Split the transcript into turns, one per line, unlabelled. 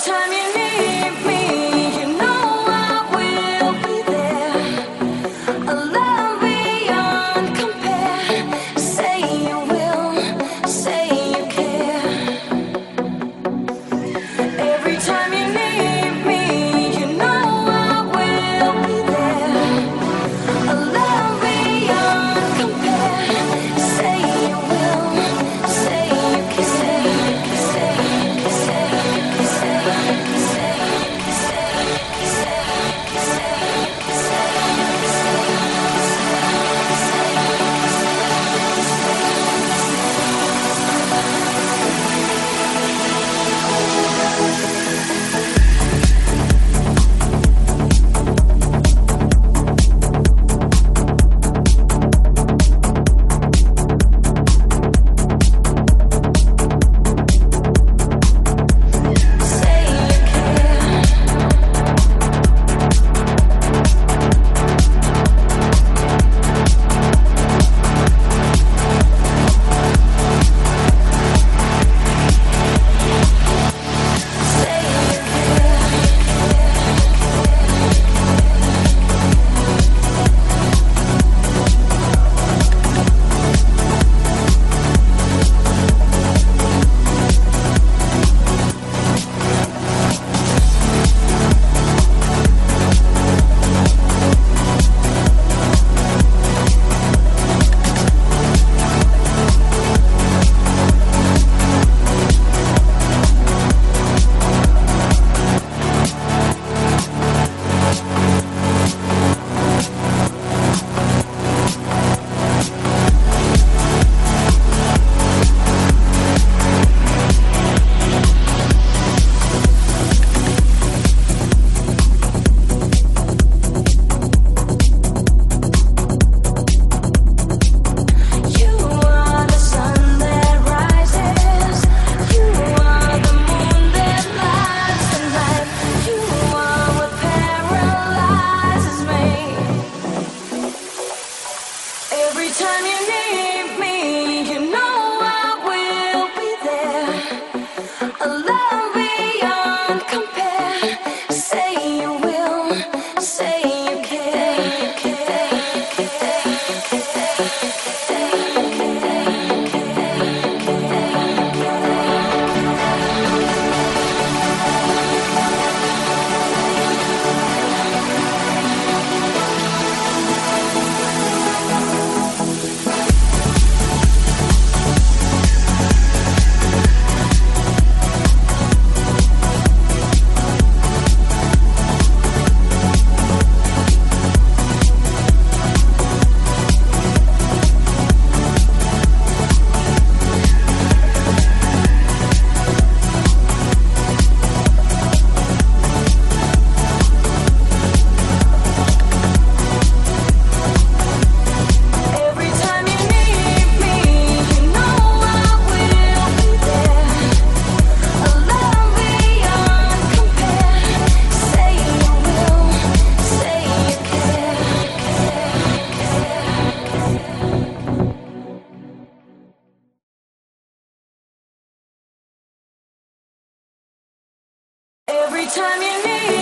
time you need me, you know I will be there. A love beyond compare. Say you will, say you care. Every time you need me, you know I will be there. A love beyond compare. Say you will, say you can, say you can, say you can, say you can, say you can, say you can, say you can, say you can, say you can, say every time you need